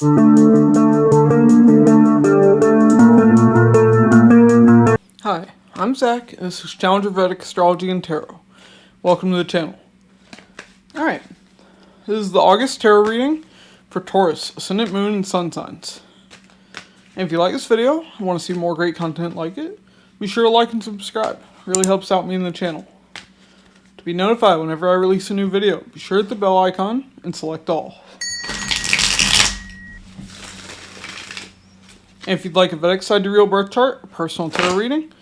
Hi, I'm Zach, and this is Challenger Vedic Astrology and Tarot. Welcome to the channel. Alright, this is the August tarot reading for Taurus, Ascendant Moon, and Sun signs. And if you like this video and want to see more great content like it, be sure to like and subscribe. It really helps out me and the channel. To be notified whenever I release a new video, be sure to hit the bell icon and select all. And if you'd like a Vedic Sidereal birth chart, a personal tarot reading,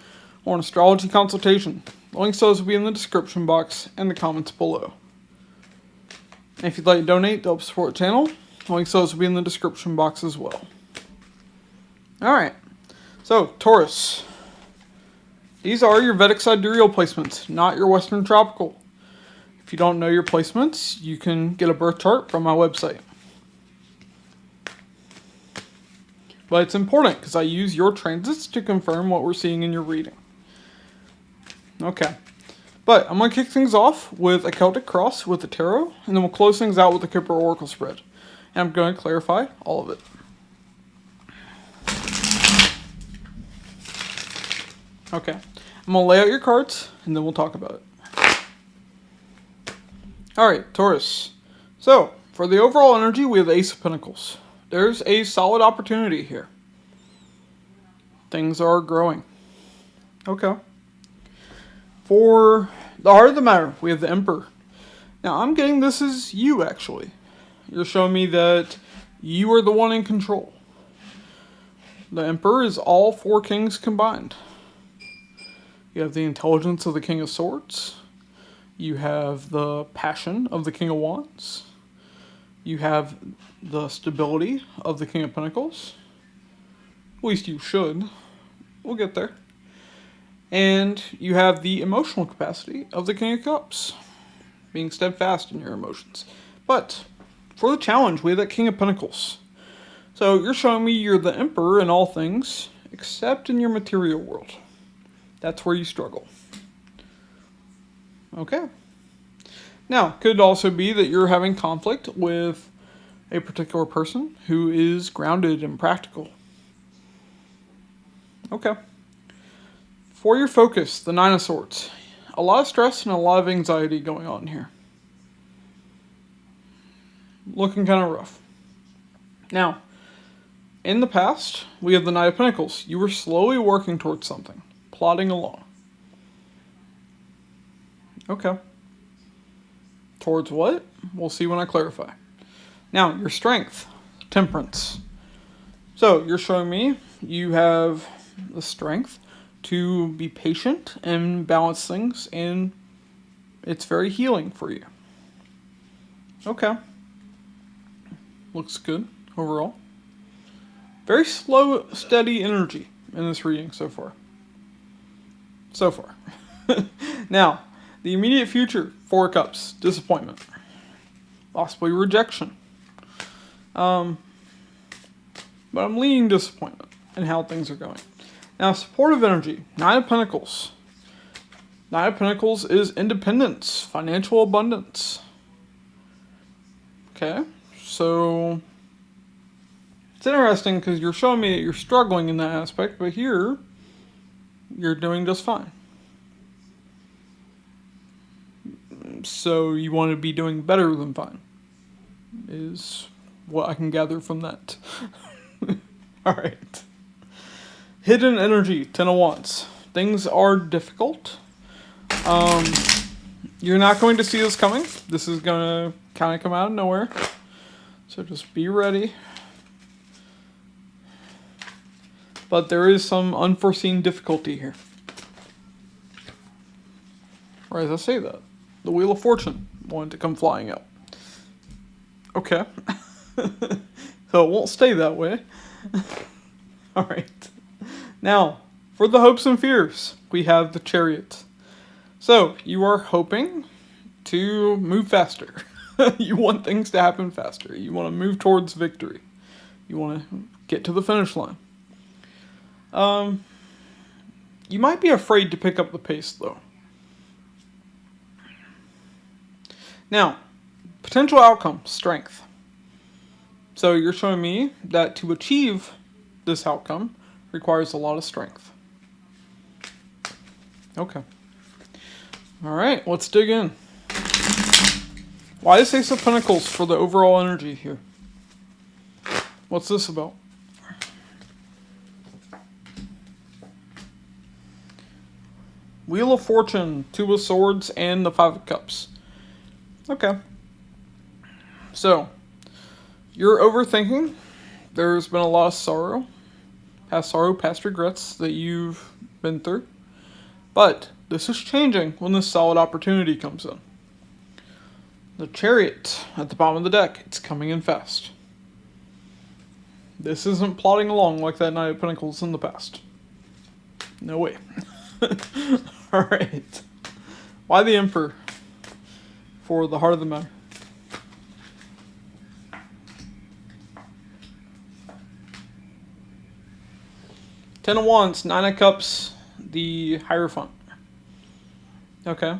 or an astrology consultation, the links to those will be in the description box and the comments below. And if you'd like to donate to help support the channel, the links to those will be in the description box as well. Alright, so Taurus. These are your Vedic Sidereal placements, not your Western Tropical. If you don't know your placements, you can get a birth chart from my website. But it's important because I use your transits to confirm what we're seeing in your reading. Okay. But I'm going to kick things off with a Celtic cross with the tarot, and then we'll close things out with the Kipper Oracle spread. And I'm going to clarify all of it. Okay. I'm going to lay out your cards, and then we'll talk about it. Alright, Taurus. So, for the overall energy, we have the Ace of Pentacles. There's a solid opportunity here. Things are growing. Okay. For the heart of the matter, we have the Emperor. Now, I'm getting this is you, actually. You're showing me that you are the one in control. The Emperor is all four kings combined. You have the intelligence of the King of Swords. You have the passion of the King of Wands. You have the stability of the King of Pentacles. At least you should. We'll get there. And you have the emotional capacity of the King of Cups. Being steadfast in your emotions. But for the challenge, we have that King of Pentacles. So you're showing me you're the Emperor in all things, except in your material world. That's where you struggle. Okay. Now, could also be that you're having conflict with a particular person who is grounded and practical. Okay. For your focus, the Nine of Swords. A lot of stress and a lot of anxiety going on here. Looking kind of rough. Now, in the past, we have the Knight of Pentacles. You were slowly working towards something. Plodding along. Okay. Towards what? We'll see when I clarify. Now, your strength. Temperance. So, you're showing me you have the strength to be patient and balance things, and it's very healing for you. Okay. Looks good overall. Very slow, steady energy in this reading so far. Now, the immediate future, Four of Cups, disappointment. Possibly rejection. But I'm leaning disappointment in how things are going. Now, supportive energy, Nine of Pentacles. Nine of Pentacles is independence, financial abundance. Okay, so it's interesting because you're showing me that you're struggling in that aspect, but here, you're doing just fine. So you want to be doing better than fine, is what I can gather from that. Alright. Hidden energy, Ten of Wands. Things are difficult. You're not going to see this coming. This is going to kind of come out of nowhere. So just be ready. But there is some unforeseen difficulty here. Or as I say that, the Wheel of Fortune wanted to come flying out. Okay. So it won't stay that way. Alright. Now, for the hopes and fears, we have the Chariot. So, you are hoping to move faster. You want things to happen faster. You want to move towards victory. You want to get to the finish line. You might be afraid to pick up the pace, though. Now, potential outcome, strength. So you're showing me that to achieve this outcome requires a lot of strength. Okay. Alright, let's dig in. Why is Ace of Pentacles for the overall energy here? What's this about? Wheel of Fortune, Two of Swords, and the Five of Cups. Okay. So, you're overthinking. There's been a lot of sorrow, past regrets that you've been through. But this is changing when this solid opportunity comes in. The Chariot at the bottom of the deck, it's coming in fast. This isn't plodding along like that Knight of Pentacles in the past. No way. Alright. Why the Emperor? For the heart of the matter. Ten of Wands, Nine of Cups, the Hierophant. Okay.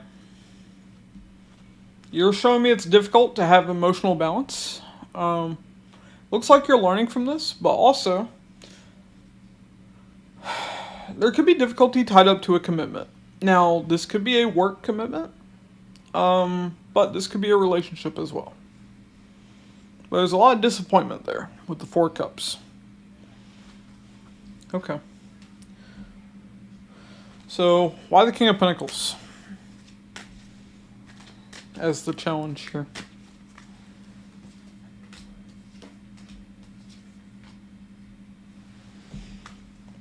You're showing me it's difficult to have emotional balance. Looks like you're learning from this, but also there could be difficulty tied up to a commitment. Now, this could be a work commitment, but this could be a relationship as well. But there's a lot of disappointment there with the Four Cups. Okay. So, why the King of Pentacles as the challenge here?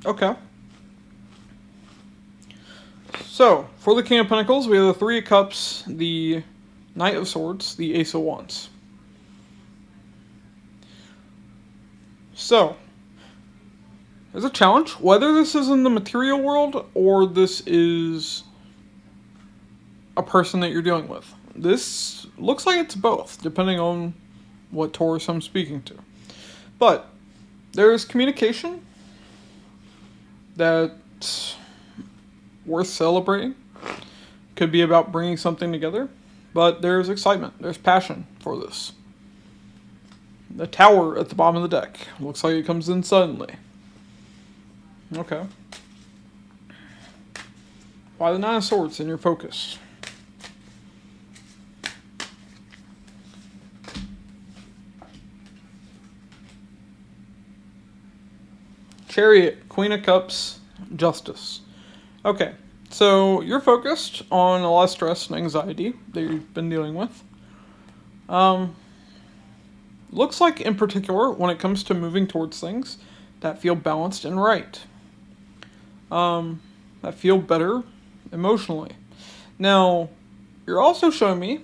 Okay. So, for the King of Pentacles, we have the Three of Cups, the Knight of Swords, the Ace of Wands. So, there's a challenge. Whether this is in the material world or this is a person that you're dealing with. This looks like it's both, depending on what Taurus I'm speaking to. But there's communication that's worth celebrating. Could be about bringing something together. But there's excitement. There's passion for this. The Tower at the bottom of the deck. Looks like it comes in suddenly. Okay. Why the Nine of Swords in your focus? Chariot, Queen of Cups, Justice. Okay, so you're focused on a lot of stress and anxiety that you've been dealing with. Looks like in particular, when it comes to moving towards things that feel balanced and right. That feel better emotionally. Now, you're also showing me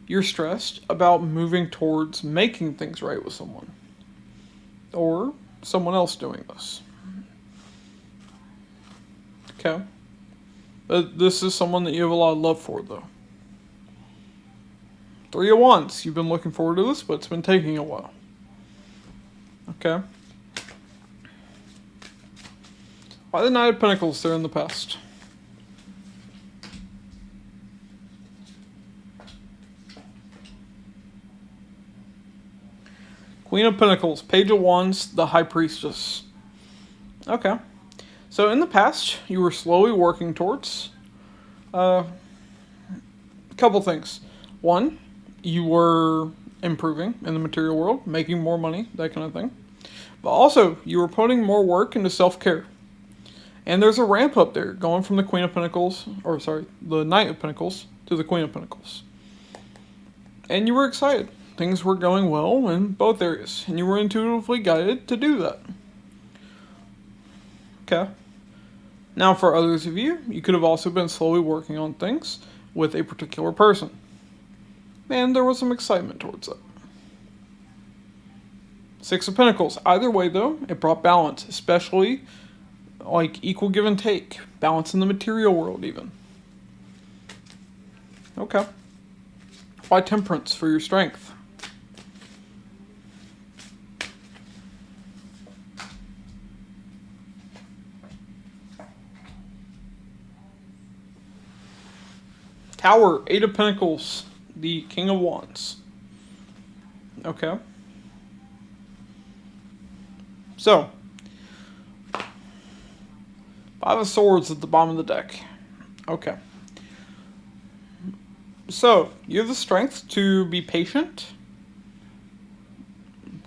you're stressed about moving towards making things right with someone. Or someone else doing this. Okay. But this is someone that you have a lot of love for, though. Three of Wands. You've been looking forward to this, but it's been taking a while. Okay. Why the Knight of Pentacles there in the past? Queen of Pentacles, Page of Wands, the High Priestess. Okay. So in the past, you were slowly working towards a couple things. One, you were improving in the material world, making more money, that kind of thing. But also, you were putting more work into self-care. And there's a ramp up there, going from the Queen of Pentacles, the Knight of Pentacles to the Queen of Pentacles. And you were excited. Things were going well in both areas, and you were intuitively guided to do that. Okay. Now for others of you, you could have also been slowly working on things with a particular person. And there was some excitement towards that. Six of Pentacles. Either way though, it brought balance, especially like equal give and take. Balance in the material world even. Okay. Why Temperance for your strength? Tower, Eight of Pentacles, the King of Wands. Okay. So, Five of Swords at the bottom of the deck. Okay. So, you have the strength to be patient,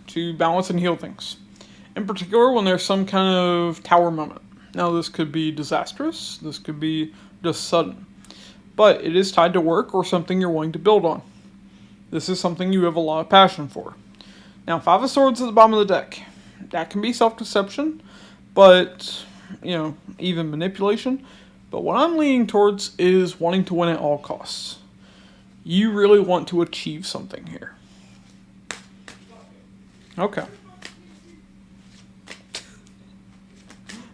to balance and heal things. In particular, when there's some kind of tower moment. Now, this could be disastrous, this could be just sudden. But it is tied to work or something you're willing to build on. This is something you have a lot of passion for. Now, Five of Swords at the bottom of the deck. That can be self-deception, but, even manipulation. But what I'm leaning towards is wanting to win at all costs. You really want to achieve something here. Okay.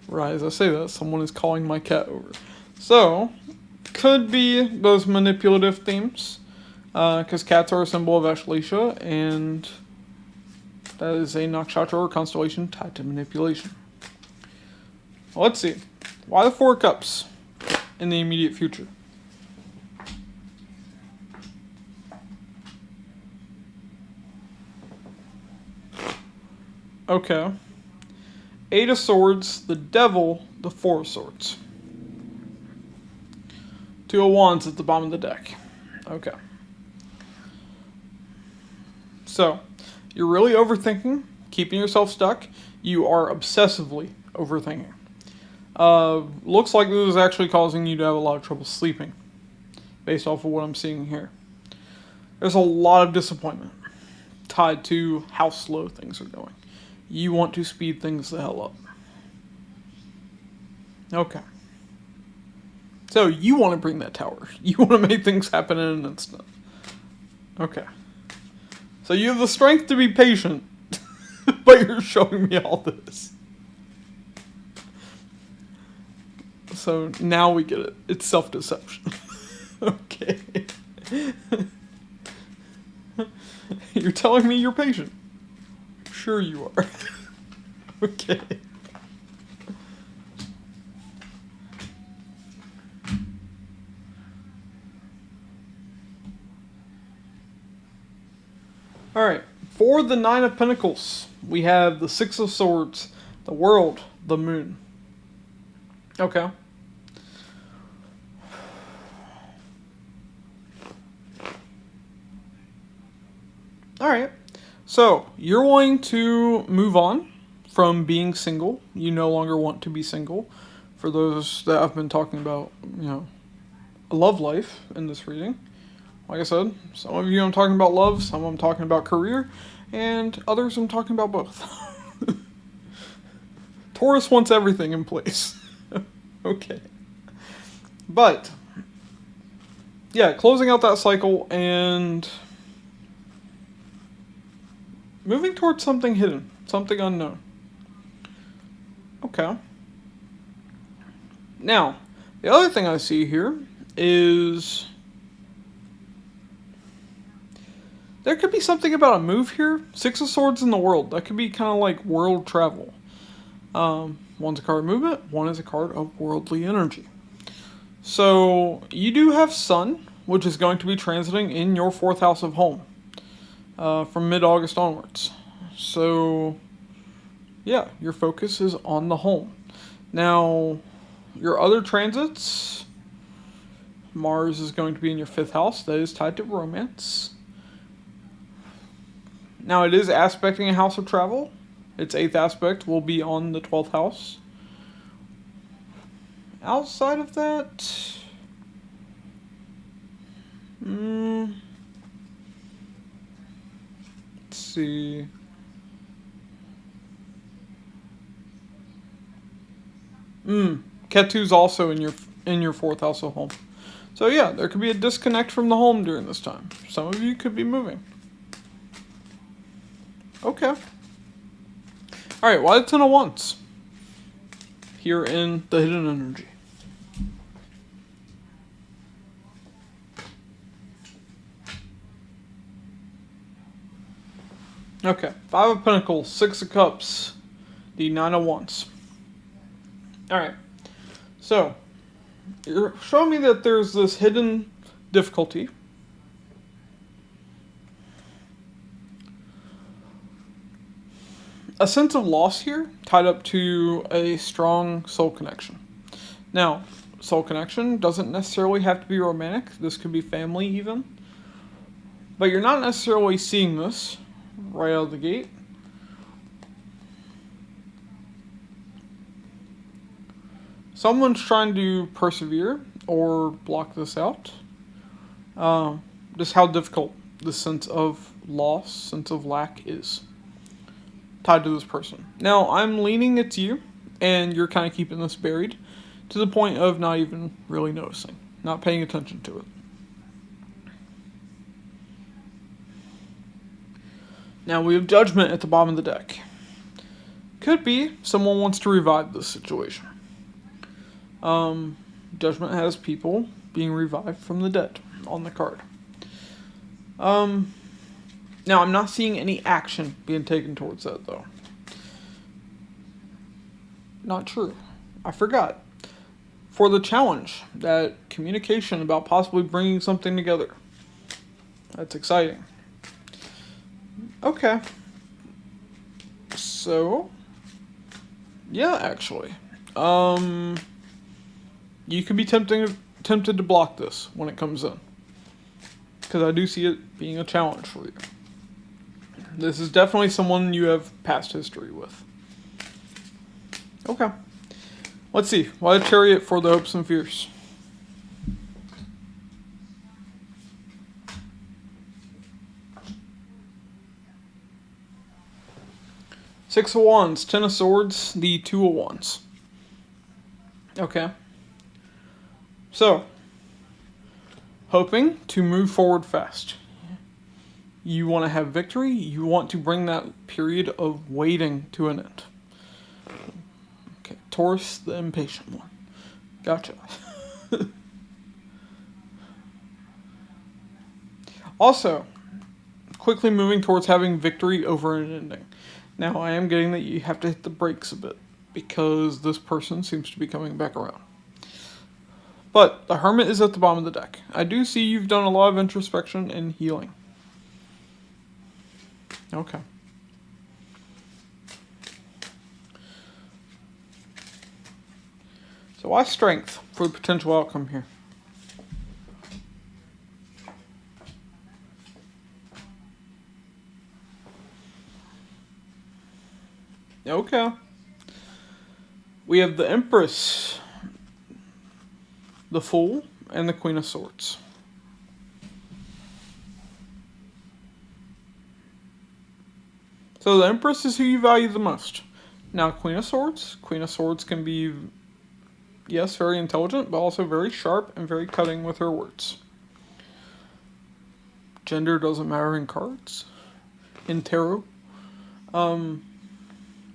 Right, as I say that, someone is calling my cat over. So, could be those manipulative themes, because cats are a symbol of Ashleisha, and that is a Nakshatra or constellation tied to manipulation. Well, let's see. Why the Four of Cups in the immediate future? Okay. Eight of Swords, the Devil, the Four of Swords. Two of Wands at the bottom of the deck. Okay. So, you're really overthinking, keeping yourself stuck. You are obsessively overthinking. Looks like this is actually causing you to have a lot of trouble sleeping, based off of what I'm seeing here. There's a lot of disappointment tied to how slow things are going. You want to speed things the hell up. Okay. So, you want to bring that tower. You want to make things happen in an instant. Okay. So, you have the strength to be patient, but you're showing me all this. So, now we get it. It's self-deception. Okay. You're telling me you're patient. Sure you are. Okay. Alright, for the Nine of Pentacles, we have the Six of Swords, the World, the Moon. Okay. Alright. So, you're wanting to move on from being single. You no longer want to be single. For those that I've been talking about, a love life in this reading. Like I said, some of you I'm talking about love, some I'm talking about career, and others I'm talking about both. Taurus wants everything in place. Okay. But, yeah, closing out that cycle and moving towards something hidden, something unknown. Okay. Now, the other thing I see here is there could be something about a move here. Six of Swords in the World. That could be kind of like world travel. One's a card of movement, one is a card of worldly energy. So, you do have Sun, which is going to be transiting in your 4th house of home. From mid-August onwards. So, yeah, your focus is on the home. Now, your other transits, Mars is going to be in your 5th house. That is tied to romance. Now, it is aspecting a house of travel. Its 8th aspect will be on the 12th house. Outside of that, let's see. Ketu's also in your 4th house of home. So yeah, there could be a disconnect from the home during this time. Some of you could be moving. Okay. Alright, why the Ten of Wands? Here in the hidden energy. Okay, Five of Pentacles, Six of Cups, the Nine of Wands. Alright, so, you're showing me that there's this hidden difficulty. a sense of loss here tied up to a strong soul connection. Now, soul connection doesn't necessarily have to be romantic. This could be family even. But you're not necessarily seeing this right out of the gate. Someone's trying to persevere or block this out. Just how difficult the sense of loss, sense of lack is tied to this person. Now, I'm leaning it's you, and you're kind of keeping this buried to the point of not even really noticing, not paying attention to it. Now, we have Judgment at the bottom of the deck. Could be someone wants to revive this situation. Judgment has people being revived from the dead on the card. Now, I'm not seeing any action being taken towards that, though. Not true. I forgot. For the challenge, that communication about possibly bringing something together. That's exciting. Okay. So, yeah, actually. You could be tempted to block this when it comes in. Because I do see it being a challenge for you. This is definitely someone you have past history with. Okay. Let's see. Why a Chariot for the hopes and fears? Six of Wands, Ten of Swords, the Two of Wands. Okay. So, hoping to move forward fast. You want to have victory. You want to bring that period of waiting to an end. Okay, Taurus, the impatient one. Gotcha. Also, quickly moving towards having victory over an ending. Now, I am getting that you have to hit the brakes a bit because this person seems to be coming back around. But the Hermit is at the bottom of the deck. I do see you've done a lot of introspection and healing. Okay. So why strength for the potential outcome here? Okay. We have the Empress, the Fool, and the Queen of Swords. So the Empress is who you value the most. Now, Queen of Swords can be, yes, very intelligent, but also very sharp and very cutting with her words. Gender doesn't matter in cards, in tarot.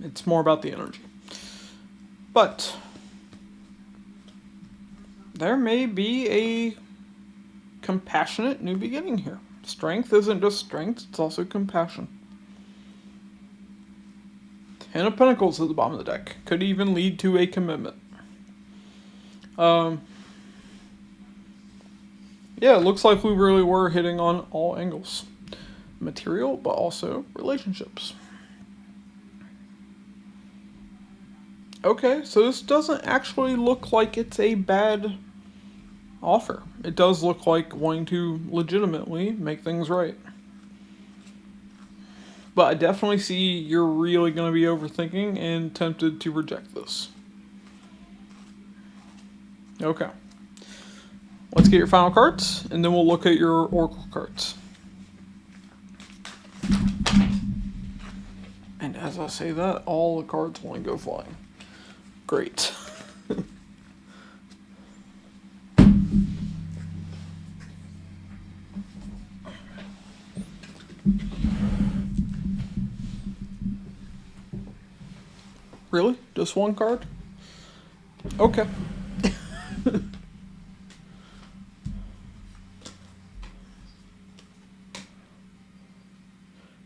It's more about the energy. But there may be a compassionate new beginning here. Strength isn't just strength, it's also compassion. Ten of Pentacles at the bottom of the deck. Could even lead to a commitment. Yeah, it looks like we really were hitting on all angles. Material, but also relationships. Okay, so this doesn't actually look like it's a bad offer. It does look like wanting to legitimately make things right. But I definitely see you're really going to be overthinking and tempted to reject this. Okay. Let's get your final cards, and then we'll look at your oracle cards. And as I say that, all the cards only go flying. Great. Really? Just one card? Okay.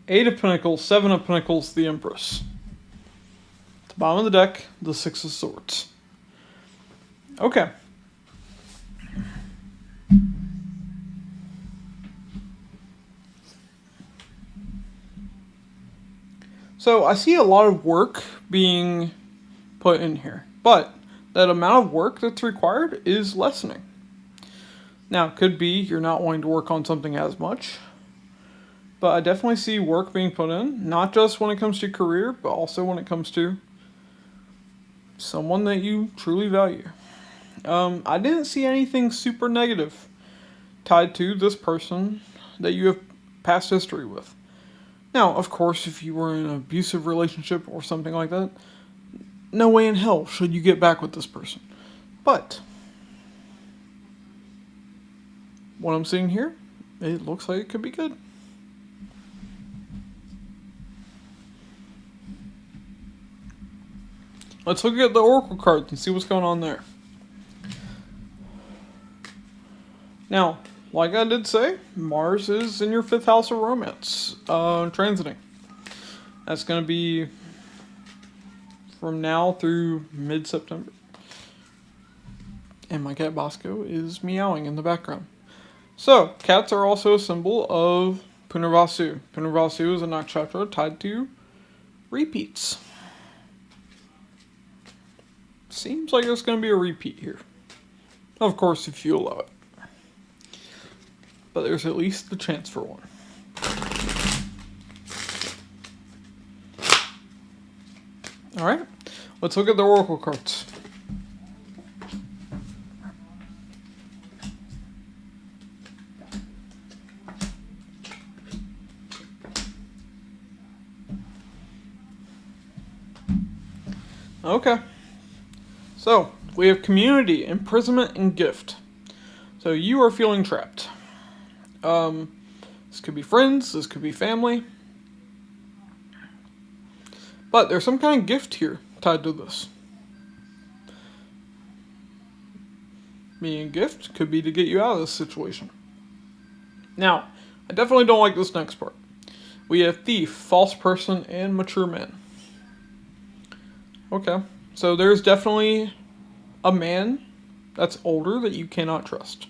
Eight of Pentacles, Seven of Pentacles, the Empress. At the bottom of the deck, the Six of Swords. Okay. So I see a lot of work being put in here, but that amount of work that's required is lessening. Now, it could be you're not wanting to work on something as much, but I definitely see work being put in, not just when it comes to career, but also when it comes to someone that you truly value. I didn't see anything super negative tied to this person that you have past history with. Now, of course, if you were in an abusive relationship or something like that, no way in hell should you get back with this person. But what I'm seeing here, it looks like it could be good. Let's look at the Oracle cards and see what's going on there. Now, like I did say, Mars is in your 5th house of romance, transiting. That's going to be from now through mid-September. And my cat Bosco is meowing in the background. So, cats are also a symbol of Punarvasu. Punarvasu is a nakshatra tied to repeats. Seems like there's going to be a repeat here. Of course, if you allow it. But there's at least the chance for one. Alright, let's look at the Oracle cards. Okay. So, we have community, imprisonment, and gift. So, you are feeling trapped. This could be friends, this could be family. But there's some kind of gift here tied to this. Meaning gift could be to get you out of this situation. Now, I definitely don't like this next part. We have thief, false person, and mature man. Okay, so there's definitely a man that's older that you cannot trust.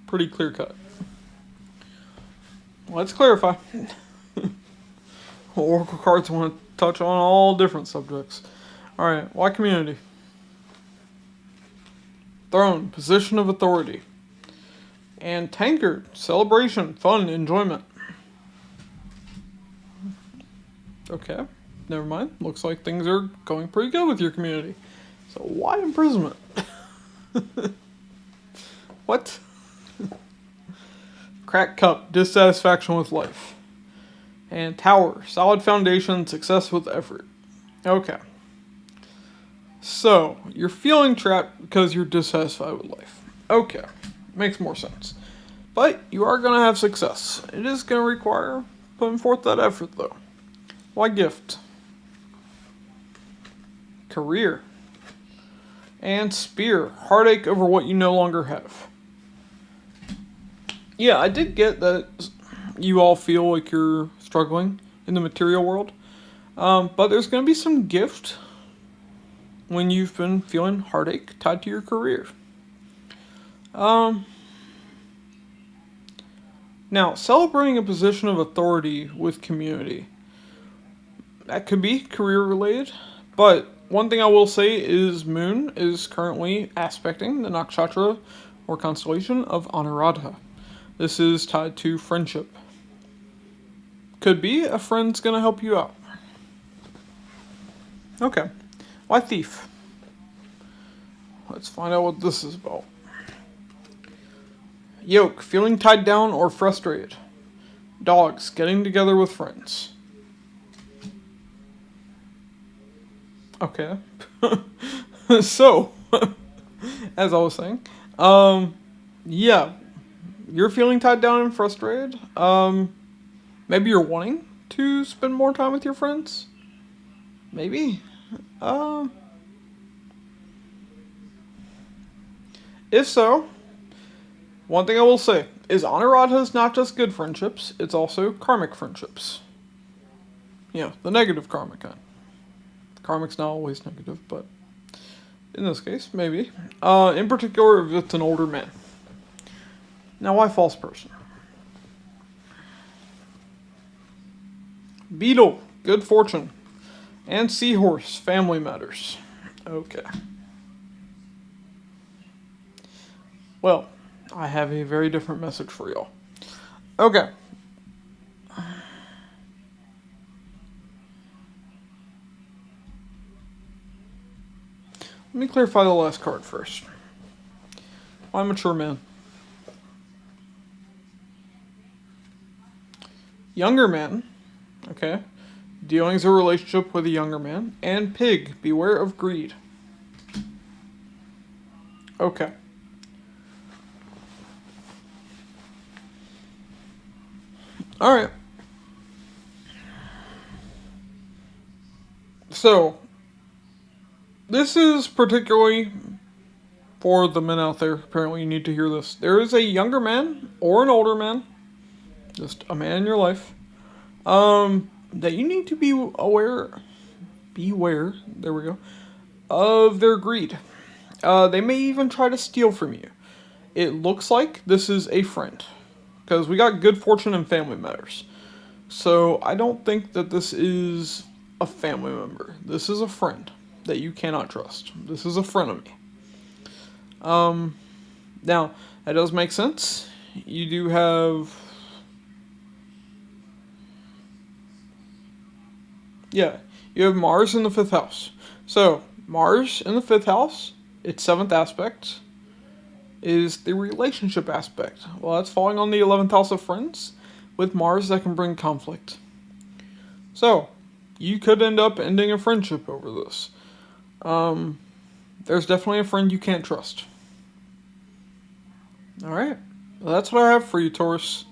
Pretty clear cut. Let's clarify. Oracle cards want to touch on all different subjects. Alright, why community? Throne, position of authority. And tankard, celebration, fun, enjoyment. Okay, never mind. Looks like things are going pretty good with your community. So why imprisonment? What? Cracked cup, dissatisfaction with life. And tower, solid foundation, success with effort. Okay. So, you're feeling trapped because you're dissatisfied with life. Okay, makes more sense. But you are going to have success. It is going to require putting forth that effort, though. Why gift? Career. And spear, heartache over what you no longer have. Yeah, I did get that you all feel like you're struggling in the material world. But there's going to be some gift when you've been feeling heartache tied to your career. Now, celebrating a position of authority with community. That could be career related. But one thing I will say is Moon is currently aspecting the Nakshatra or constellation of Anuradha. This is tied to friendship. Could be a friend's going to help you out. Okay. Why thief? Let's find out what this is about. Yoke, feeling tied down or frustrated. Dogs, getting together with friends. Okay. So, as I was saying, yeah, you're feeling tied down and frustrated. Maybe you're wanting to spend more time with your friends. Maybe. If so, one thing I will say is Anuradha is not just good friendships, it's also karmic friendships. You know, the negative karmic kind. Karmic's not always negative, but in this case, maybe. In particular, if it's an older man. Now, why false person? Beetle, good fortune. And Seahorse, family matters. Okay. Well, I have a very different message for y'all. Okay. Let me clarify the last card first. My mature man. Younger man. Okay. Dealings a relationship with a younger man. And pig, beware of greed. Okay. Alright. So, this is particularly for the men out there. Apparently you need to hear this. There is a younger man or an older man, just a man in your life, that you need to beware, there we go, of their greed. They may even try to steal from you. It looks like this is a friend, because we got good fortune and family matters. So I don't think that this is a family member. This is a friend that you cannot trust. This is a frenemy. Now, that does make sense. You do have... Yeah, you have Mars in the 5th house. So, Mars in the 5th house, its 7th aspect, is the relationship aspect. Well, that's falling on the 11th house of friends. With Mars, that can bring conflict. So, you could end up ending a friendship over this. There's definitely a friend you can't trust. Alright, well, that's what I have for you, Taurus.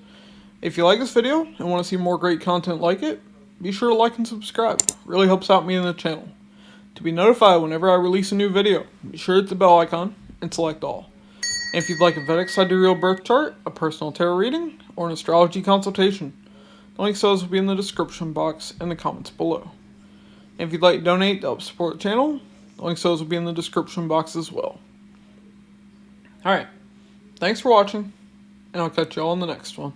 If you like this video and want to see more great content like it, be sure to like and subscribe. It really helps out me and the channel. To be notified whenever I release a new video, be sure to hit the bell icon and select all. And if you'd like a Vedic Sidereal birth chart, a personal tarot reading, or an astrology consultation, the links to those will be in the description box and the comments below. And if you'd like to donate to help support the channel, the links to those will be in the description box as well. Alright, thanks for watching, and I'll catch you all in the next one.